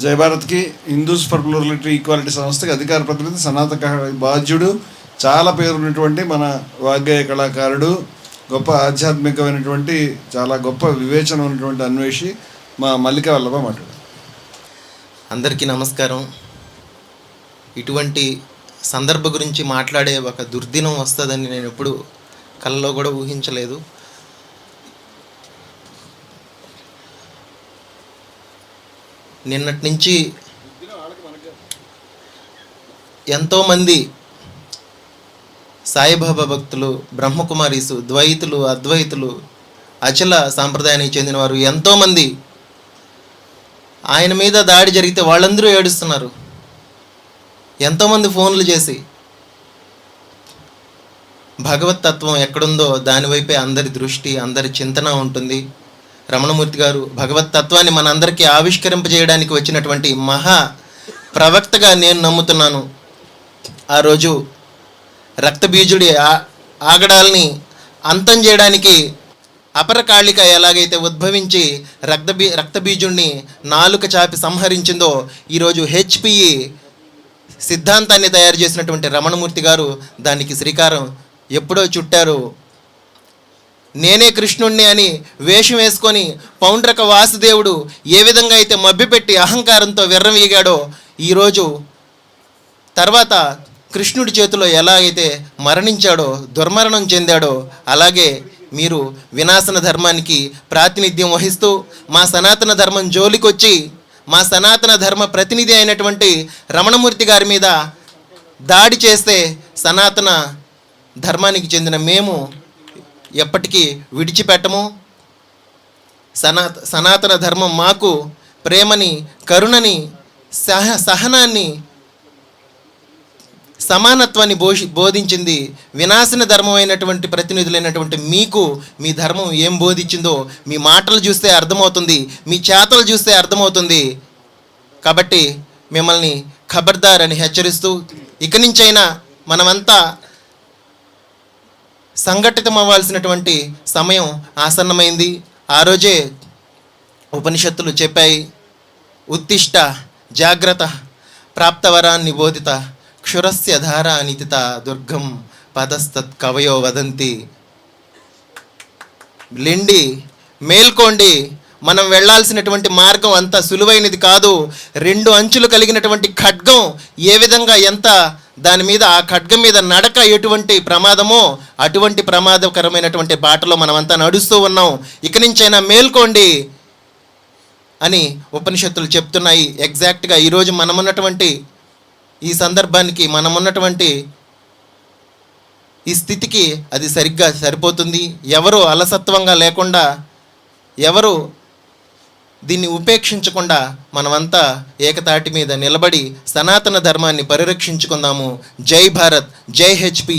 జై భారత్కి Hindus for plurality equality సంస్థకి అధికార ప్రతినిధి సనాతన బాధ్యుడు, చాలా పేరున్నటువంటి మన వాగ్గేయ కళాకారుడు, గొప్ప ఆధ్యాత్మికమైనటువంటి చాలా గొప్ప వివేచన ఉన్నటువంటి అన్వేషి మా మల్లిక వల్లభ మాట్లాడు. అందరికీ నమస్కారం. ఇటువంటి సందర్భ గురించి మాట్లాడే ఒక దుర్దినం వస్తుందని నేను ఎప్పుడు కళ్ళలో కూడా ఊహించలేదు. నిన్నటి నుంచి ఎంతోమంది సాయిబాబా భక్తులు, బ్రహ్మకుమారీసు, ద్వైతులు, అద్వైతులు, అచల సాంప్రదాయానికి చెందినవారు ఎంతోమంది ఆయన మీద దాడి జరిగితే వాళ్ళందరూ ఏడుస్తున్నారు. ఎంతోమంది ఫోన్లు చేసి భగవత్ తత్వం ఎక్కడుందో దానివైపే అందరి దృష్టి, అందరి చింతన ఉంటుంది. రమణమూర్తి గారు భగవత్ తత్వాన్ని మనందరికీ ఆవిష్కరింపజేయడానికి వచ్చినటువంటి మహా ప్రవక్తగా నేను నమ్ముతున్నాను. ఆ రోజు రక్తబీజుడి ఆగడాల్ని అంతం చేయడానికి అపరకాళిక ఎలాగైతే ఉద్భవించి రక్తబీజుడిని నాలుక చాపి సంహరించిందో, ఈరోజు హెచ్పిఈ సిద్ధాంతాన్ని తయారు చేసినటువంటి రమణమూర్తి గారు దానికి శ్రీకారం ఎప్పుడో చుట్టారు. నేనే కృష్ణుణ్ణి అని వేషం వేసుకొని పౌండ్రక వాసుదేవుడు ఏ విధంగా అయితే మభ్యపెట్టి అహంకారంతో విర్రవీగాడో, ఈరోజు తర్వాత కృష్ణుడి చేతిలో ఎలా అయితే మరణించాడో, దుర్మరణం చెందాడో, అలాగే మీరు వినాశన ధర్మానికి ప్రాతినిధ్యం వహిస్తూ మా సనాతన ధర్మం జోలికొచ్చి మా సనాతన ధర్మ ప్రతినిధి అయినటువంటి రమణమూర్తి గారి మీద దాడి చేస్తే సనాతన ధర్మానికి చెందిన మేము ఎప్పటికీ విడిచిపెట్టము. సనాతన ధర్మం మాకు ప్రేమని, కరుణని, సహనాన్ని, సమానత్వాన్ని బోధించింది. వినాశన ధర్మం అయినటువంటి ప్రతినిధులైనటువంటి మీకు మీ ధర్మం ఏం బోధించిందో మీ మాటలు చూస్తే అర్థమవుతుంది, మీ చేతలు చూస్తే అర్థమవుతుంది. కాబట్టి మిమ్మల్ని ఖబర్దార్ అని హెచ్చరిస్తూ ఇక నుంచైనా మనమంతా సంఘటితం అవ్వాల్సినటువంటి సమయం ఆసన్నమైంది. ఆ రోజే ఉపనిషత్తులు చెప్పాయి, ఉత్తిష్ట జాగ్రత్త ప్రాప్తవరాన్ని బోధిత క్షురస్య ధారా నితిత దుర్గం పదస్తత్ కవయో వదంతి. లెండి, మేల్కోండి, మనం వెళ్ళాల్సినటువంటి మార్గం అంత సులువైనది కాదు. 2 అంచులు కలిగినటువంటి ఖడ్గం ఏ విధంగా ఎంత దాని మీద ఆ ఖడ్గం మీద నడక ఎటువంటి ప్రమాదమో అటువంటి ప్రమాదకరమైనటువంటి బాటలో మనమంతా నడుస్తూ ఉన్నాం. ఇక నుంచైనా మేల్కోండి అని ఉపనిషత్తులు చెప్తున్నాయి. ఎగ్జాక్ట్గా ఈరోజు మనమున్నటువంటి ఈ సందర్భానికి, మనమున్నటువంటి ఈ స్థితికి అది సరిగ్గా సరిపోతుంది. ఎవరు అలసత్వంగా లేకుండా, ఎవరు దీన్ని ఉపేక్షించకుండా మనమంతా ఏకతాటి మీద నిలబడి సనాతన ధర్మాన్ని పరిరక్షించుకుందాము. జై భారత్, జై హెచ్పి.